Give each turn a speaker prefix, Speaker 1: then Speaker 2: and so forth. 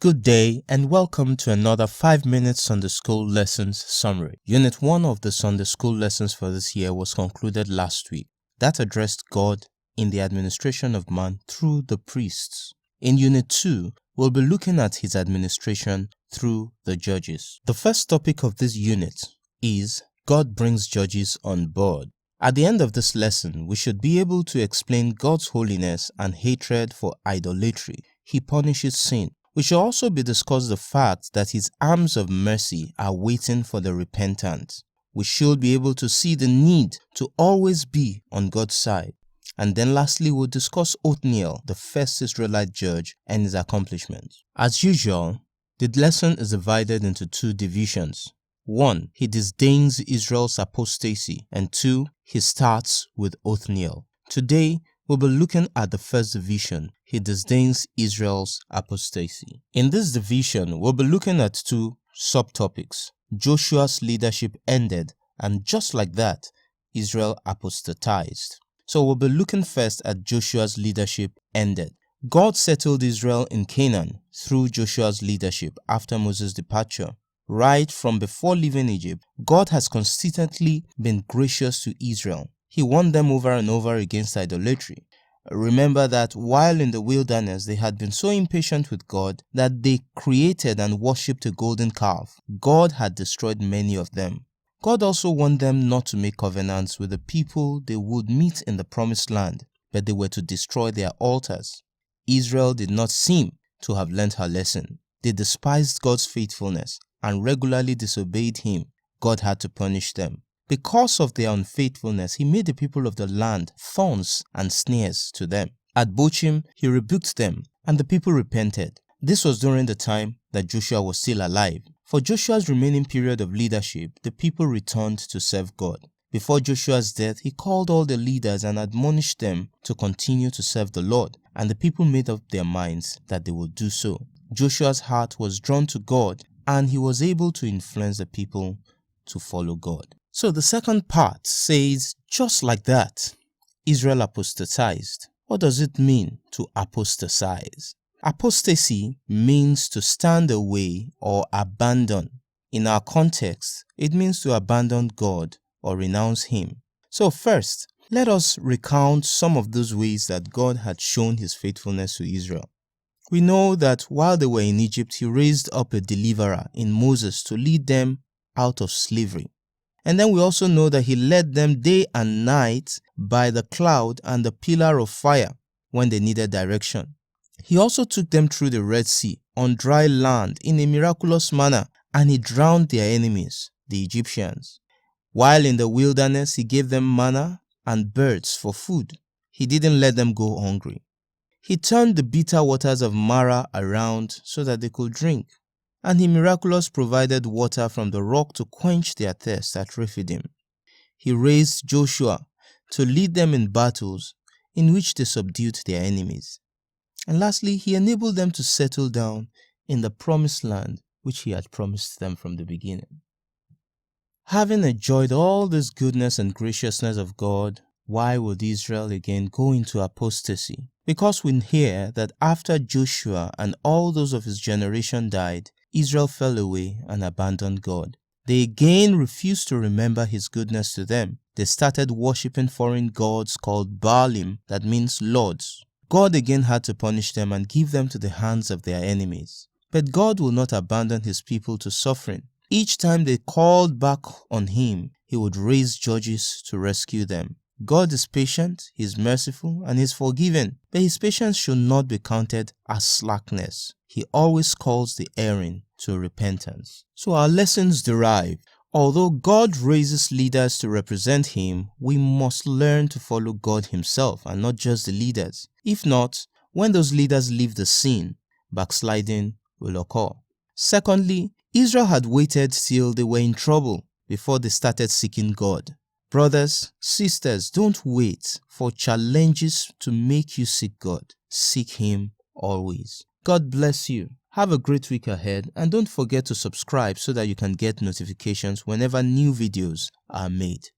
Speaker 1: Good day and welcome to another 5-minute Sunday School Lessons Summary. Unit 1 of the Sunday School lessons for this year was concluded last week. That addressed God in the administration of man through the priests. In Unit 2, we'll be looking at his administration through the judges. The first topic of this unit is God brings judges on board. At the end of this lesson, we should be able to explain God's holiness and hatred for idolatry. He punishes sin. We should also be discussed the fact that his arms of mercy are waiting for the repentant. We should be able to see the need to always be on God's side. And then lastly, we'll discuss Othniel, the first Israelite judge, and his accomplishments. As usual, the lesson is divided into two divisions. 1. He disdains Israel's apostasy, and 2. He starts with Othniel. Today, we'll be looking at the first division. He disdains Israel's apostasy. In this division, we'll be looking at two subtopics. Joshua's leadership ended, and just like that, Israel apostatized. So we'll be looking first at Joshua's leadership ended. God settled Israel in Canaan through Joshua's leadership after Moses' departure. Right from before leaving Egypt, God has consistently been gracious to Israel. He won them over and over against idolatry. Remember that while in the wilderness, they had been so impatient with God that they created and worshipped a golden calf. God had destroyed many of them. God also warned them not to make covenants with the people they would meet in the promised land, but they were to destroy their altars. Israel did not seem to have learned her lesson. They despised God's faithfulness and regularly disobeyed him. God had to punish them. Because of their unfaithfulness, he made the people of the land thorns and snares to them. At Bochim, he rebuked them, and the people repented. This was during the time that Joshua was still alive. For Joshua's remaining period of leadership, the people returned to serve God. Before Joshua's death, he called all the leaders and admonished them to continue to serve the Lord, and the people made up their minds that they would do so. Joshua's heart was drawn to God, and he was able to influence the people to follow God. So the second part says, just like that, Israel apostatized. What does it mean to apostatize? Apostasy means to stand away or abandon. In our context, it means to abandon God or renounce him. So first, let us recount some of those ways that God had shown his faithfulness to Israel. We know that while they were in Egypt, he raised up a deliverer in Moses to lead them out of slavery. And then we also know that he led them day and night by the cloud and the pillar of fire when they needed direction. He also took them through the Red Sea on dry land in a miraculous manner, and he drowned their enemies, the Egyptians. While in the wilderness, he gave them manna and birds for food. He didn't let them go hungry. He turned the bitter waters of Marah around so that they could drink. And he miraculously provided water from the rock to quench their thirst at Rephidim. He raised Joshua to lead them in battles in which they subdued their enemies. And lastly, he enabled them to settle down in the promised land which he had promised them from the beginning. Having enjoyed all this goodness and graciousness of God, why would Israel again go into apostasy? Because we hear that after Joshua and all those of his generation died, Israel fell away and abandoned God. They again refused to remember his goodness to them. They started worshipping foreign gods called Baalim, that means lords. God again had to punish them and give them to the hands of their enemies. But God will not abandon his people to suffering. Each time they called back on him, he would raise judges to rescue them. God is patient, he is merciful, and he is forgiving, but his patience should not be counted as slackness. He always calls the erring to repentance. So our lessons derive. Although God raises leaders to represent him, we must learn to follow God himself and not just the leaders. If not, when those leaders leave the scene, backsliding will occur. Secondly, Israel had waited till they were in trouble before they started seeking God. Brothers, sisters, don't wait for challenges to make you seek God. Seek him always. God bless you. Have a great week ahead, and don't forget to subscribe so that you can get notifications whenever new videos are made.